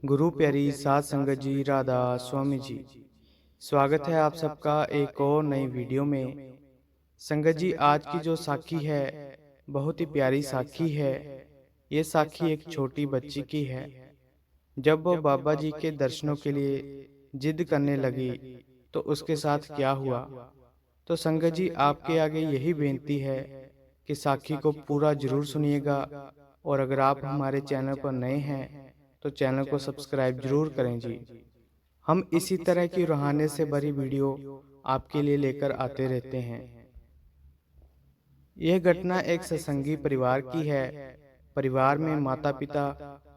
गुरु प्यारी साध संगत जी, राधा स्वामी जी। स्वागत है आप सबका एक और नई वीडियो में। संगत जी, आज की जो साखी है बहुत ही प्यारी साखी है। ये साखी एक छोटी बच्ची की है। जब वो बाबा जी के दर्शनों के लिए जिद करने लगी तो उसके साथ क्या हुआ। तो संगत जी, आपके आगे यही बेनती है कि साखी को पूरा जरूर सुनिएगा। और अगर आप हमारे चैनल पर नए हैं तो चैनल को सब्सक्राइब जरूर करें जी। हम इसी तरह की रूहानियत से भरी वीडियो आपके लिए लेकर आते रहते हैं। यह घटना एक सत्संगी परिवार की है। परिवार में माता पिता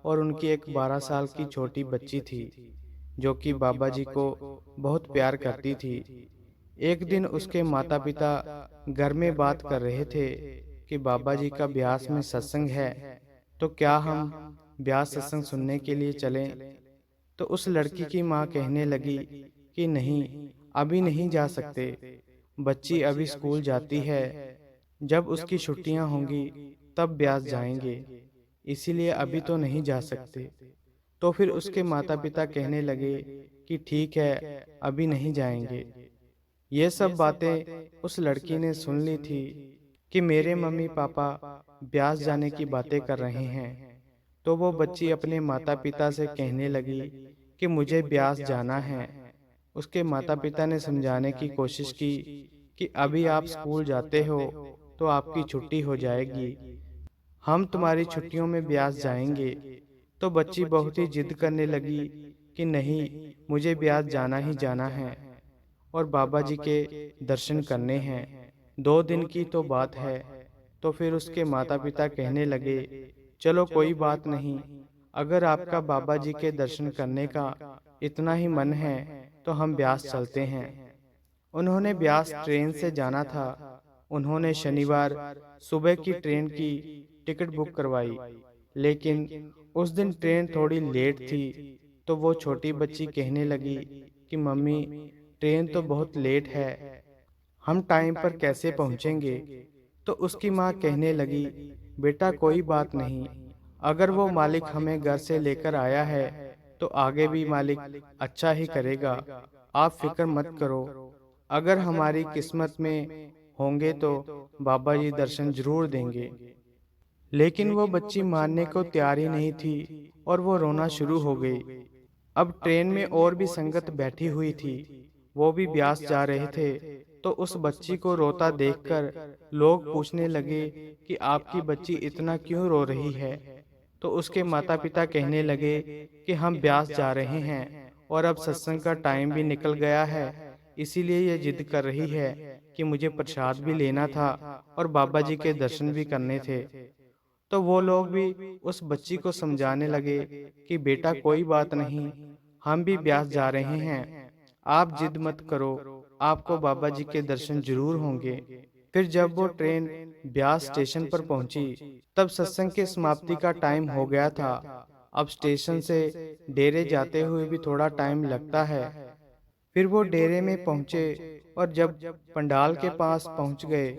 और उनकी एक 12 साल की छोटी बच्ची थी जो कि बाबा जी को बहुत प्यार करती थी। एक दिन उसके माता पिता घर में बात कर रहे थे कि बाबा जी का ब्यास में सत्संग है, तो क्या हम ब्यास सत्संग सुनने के लिए चलें। तो उस लड़की की माँ कहने लगी कि नहीं, अभी नहीं जा सकते। बच्ची अभी स्कूल जाती है, जब उसकी छुट्टियां होंगी तब ब्यास जाएंगे, इसीलिए अभी तो नहीं जा सकते। तो फिर उसके माता पिता कहने लगे कि ठीक है, अभी नहीं जाएंगे। ये सब बातें उस लड़की ने सुन ली थी कि मेरे मम्मी पापा ब्यास जाने की बातें कर रहे हैं। तो वो बच्ची अपने माता पिता से कहने लगी कि मुझे ब्यास जाना है। उसके माता पिता ने समझाने की कोशिश की कि अभी आप स्कूल जाते हो तो आपकी छुट्टी हो जाएगी, हम तुम्हारी छुट्टियों में ब्यास जाएंगे। तो बच्ची बहुत ही जिद करने लगी कि नहीं, मुझे ब्यास जाना ही जाना है और बाबा जी के दर्शन करने हैं। 2 दिन की तो बात है। तो फिर उसके माता पिता कहने लगे, चलो कोई बात नहीं, अगर आपका बाबा जी के दर्शन करने का इतना ही मन है तो हम ब्यास चलते हैं। उन्होंने ब्यास ट्रेन से जाना था। उन्होंने शनिवार सुबह की ट्रेन की टिकट बुक करवाई, लेकिन उस दिन ट्रेन थोड़ी लेट थी। तो वो छोटी बच्ची कहने लगी कि मम्मी, ट्रेन तो बहुत लेट है, हम टाइम पर कैसे पहुंचेंगे। तो उसकी माँ कहने लगी, बेटा कोई बात नहीं, अगर वो मालिक हमें घर से लेकर आया है तो आगे भी मालिक अच्छा ही करेगा, आप फिक्र मत करो। अगर हमारी किस्मत में होंगे तो बाबा जी दर्शन जरूर देंगे। लेकिन वो बच्ची मानने को तैयार ही नहीं थी और वो रोना शुरू हो गई। अब ट्रेन में और भी संगत बैठी हुई थी, वो भी ब्यास जा रहे थे। तो उस बच्ची को रोता देखकर लोग पूछने लगे कि आपकी बच्ची इतना क्यों रो रही है। तो उसके माता पिता कहने लगे कि हम ब्यास जा रहे हैं और अब सत्संग का टाइम भी निकल गया है, इसीलिए ये जिद कर रही है कि मुझे प्रसाद भी लेना था और बाबा जी के दर्शन भी करने थे। तो वो लोग भी उस बच्ची को समझाने लगे कि बेटा कोई बात नहीं, हम भी ब्यास जा रहे हैं, आप जिद मत करो, आपको बाबा जी के दर्शन जरूर होंगे। फिर जब वो ट्रेन ब्यास स्टेशन पर पहुंची तब सत्संग के समाप्ति का टाइम हो गया था। अब स्टेशन से डेरे जाते हुए भी थोड़ा टाइम लगता है। फिर वो डेरे में पहुंचे और जब पंडाल के पास पहुंच गए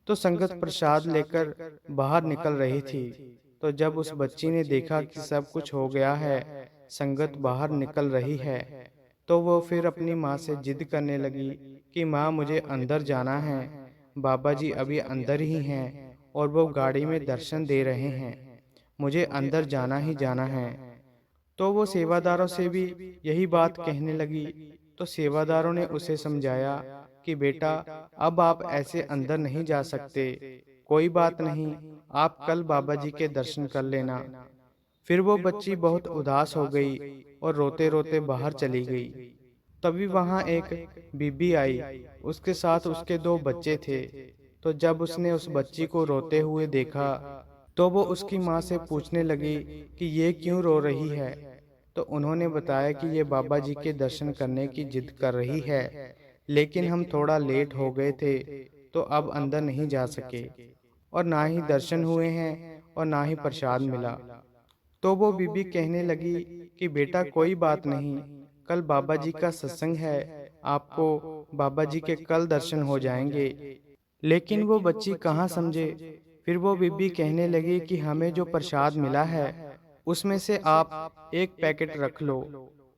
तो संगत प्रसाद लेकर बाहर निकल रही थी। तो जब उस बच्ची ने देखा कि सब कुछ हो गया है, संगत बाहर निकल रही है, तो वो फिर अपनी माँ से जिद करने लगी कि माँ मुझे अंदर जाना है, बाबा जी अभी अंदर ही हैं और वो गाड़ी में दर्शन दे रहे हैं, मुझे अंदर जाना ही जाना है। तो वो सेवादारों से भी यही बात कहने लगी। तो सेवादारों ने उसे समझाया कि बेटा, अब आप ऐसे अंदर नहीं जा सकते, कोई बात नहीं, आप कल बाबा जी के दर्शन कर लेना। फिर वो बच्ची बहुत उदास हो गई और रोते रोते बाहर चली गई। तभी वहां एक बीबी आई, उसके साथ उसके 2 बच्चे थे। तो जब उसने उस बच्ची को रोते हुए देखा तो वो उसकी माँ से पूछने लगी कि ये क्यों रो रही है। तो उन्होंने बताया कि ये बाबा जी के दर्शन करने की जिद कर रही है, लेकिन हम थोड़ा लेट हो गए थे तो अब अंदर नहीं जा सके और ना ही दर्शन हुए हैं और ना ही प्रसाद मिला। तो वो बीबी कहने लगी कि बेटा कोई बात नहीं, कल बाबा जी का सत्संग है, आपको बाबा जी के कल दर्शन हो जाएंगे। लेकिन वो बच्ची कहाँ समझे। फिर वो बीबी कहने लगी कि हमें जो प्रसाद मिला है उसमें से आप एक पैकेट रख लो।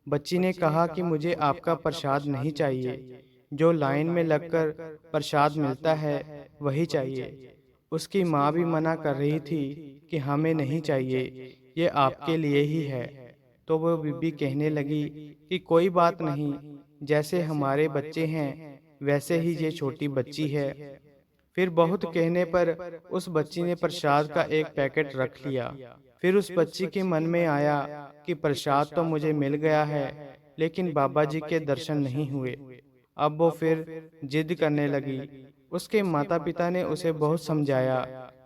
बच्ची ने कहा कि मुझे आपका प्रसाद नहीं चाहिए, जो लाइन में लगकर प्रसाद मिलता है वही चाहिए। उसकी माँ भी मना कर रही थी कि हमें नहीं चाहिए, ये आपके लिए ही है। तो वो बीबी कहने लगी कि कोई बात नहीं, जैसे हमारे बच्चे हैं वैसे ही ये छोटी बच्ची है। फिर बहुत कहने पर उस बच्ची ने प्रसाद का एक पैकेट रख लिया। फिर उस बच्ची के मन में आया कि प्रसाद तो मुझे मिल गया है, लेकिन बाबा जी के दर्शन नहीं हुए। अब वो फिर जिद करने लगी। उसके माता पिता ने उसे बहुत समझाया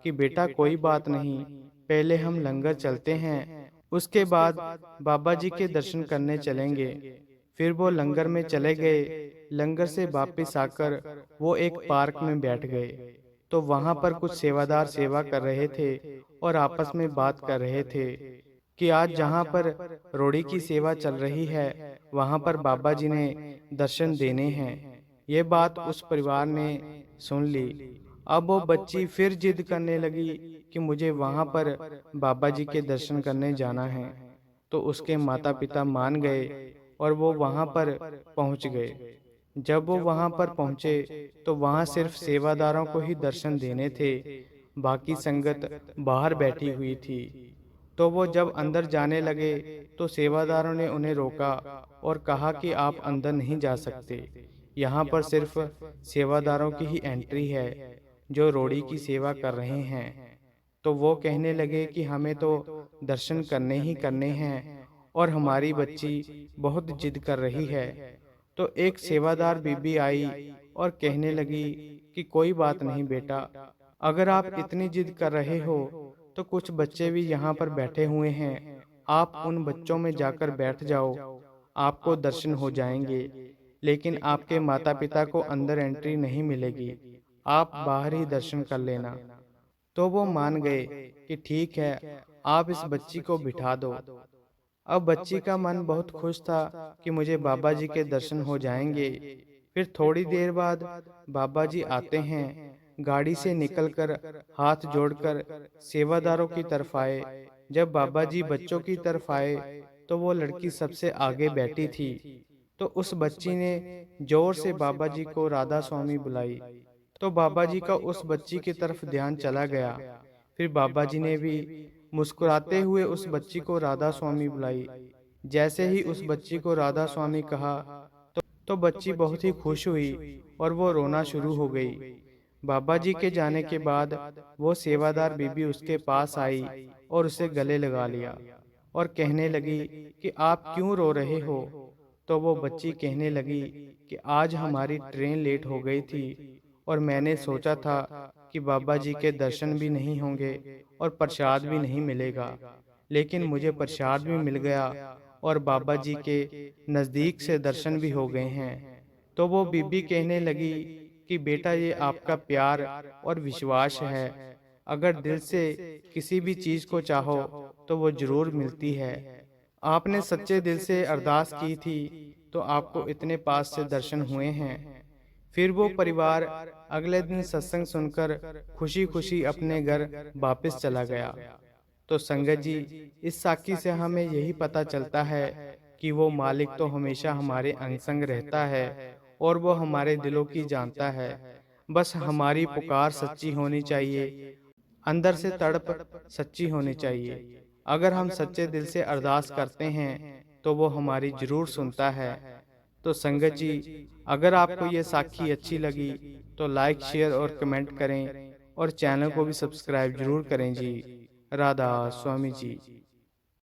कि बेटा कोई बात नहीं, पहले हम लंगर चलते हैं, उसके बाद बाबा जी के दर्शन करने चलेंगे। फिर वो लंगर में चले गए। लंगर से वापस आकर वो एक पार्क में बैठ गए। तो वहां पर कुछ सेवादार सेवा कर रहे थे और आपस में बात कर रहे थे कि आज जहाँ पर रोड़ी की सेवा चल रही है वहाँ पर बाबा जी ने दर्शन देने हैं। ये बात उस परिवार ने सुन ली। अब वो बच्ची फिर जिद करने लगी कि मुझे वहाँ पर बाबा जी के दर्शन करने जाना है। तो उसके माता पिता मान गए और वो वहाँ पर पहुँच गए। जब वो वहाँ पर पहुँचे तो वहाँ सिर्फ सेवादारों को ही दर्शन देने थे, बाकी संगत बाहर बैठी हुई थी। तो वो जब अंदर जाने लगे तो सेवादारों ने उन्हें रोका और कहा कि आप अंदर नहीं जा सकते, यहाँ पर सिर्फ सेवादारों की ही एंट्री है जो रोड़ी की सेवा कर रहे हैं। तो वो कहने लगे कि हमें तो दर्शन करने ही करने हैं और हमारी बच्ची बहुत जिद कर रही है। तो एक सेवादार बीबी आई और कहने लगी कि कोई बात नहीं बेटा, अगर आप इतनी जिद कर रहे हो तो कुछ बच्चे भी यहाँ पर बैठे हुए हैं, आप उन बच्चों में जाकर बैठ जाओ, आपको दर्शन हो जाएंगे। लेकिन आपके माता पिता को अंदर एंट्री नहीं मिलेगी, आप बाहर ही दर्शन कर लेना। तो वो मान गए कि ठीक है, आप इस बच्ची को बिठा दो। अब बच्ची का मन बहुत खुश था कि मुझे बाबा जी के दर्शन हो जाएंगे। फिर थोड़ी देर बाद बाबा जी आते हैं, गाड़ी से निकलकर हाथ जोड़कर सेवादारों की तरफ आए। जब बाबा जी बच्चों की तरफ आए तो वो लड़की सबसे आगे बैठी थी। तो उस बच्ची ने जोर से बाबा जी को राधा स्वामी बुलाई। तो बाबा जी का उस बच्ची की तरफ ध्यान चला गया। फिर बाबा जी ने भी मुस्कुराते हुए उस बच्ची को राधा स्वामी बुलाई। जैसे ही उस बच्ची को राधा स्वामी कहा तो बच्ची बहुत ही खुश हुई और वो रोना शुरू हो गई। बाबा जी के जाने के बाद वो सेवादार बीबी उसके पास आई और उसे गले लगा लिया और कहने लगी कि आप क्यों रो रहे हो। तो वो बच्ची कहने लगी कि आज हमारी ट्रेन लेट हो गई थी और मैंने सोचा था कि बाबा जी के दर्शन भी नहीं होंगे और प्रसाद भी नहीं मिलेगा, लेकिन मुझे प्रसाद भी मिल गया और बाबा जी के नज़दीक से दर्शन भी हो गए हैं। तो वो बीबी कहने लगी कि बेटा ये आपका प्यार और विश्वास है, अगर दिल से किसी भी चीज़ को चाहो तो वो जरूर मिलती है। आपने सच्चे दिल से अरदास की थी तो आपको इतने पास से दर्शन हुए हैं। फिर वो परिवार अगले दिन सत्संग सुनकर खुशी खुशी अपने घर वापस चला गया। तो संगत जी, इस साखी से हमें यही पता चलता है कि वो मालिक तो हमेशा हमारे अंग संग रहता है और वो हमारे दिलों की जानता है। बस हमारी पुकार सच्ची होनी चाहिए, अंदर से तड़प सच्ची होनी चाहिए। अगर हम सच्चे दिल से अरदास करते हैं तो वो हमारी जरूर सुनता है। तो संगत जी, अगर आपको ये साखी अच्छी लगी तो लाइक शेयर और कमेंट करें और चैनल को भी सब्सक्राइब जरूर करें जी। राधा स्वामी जी।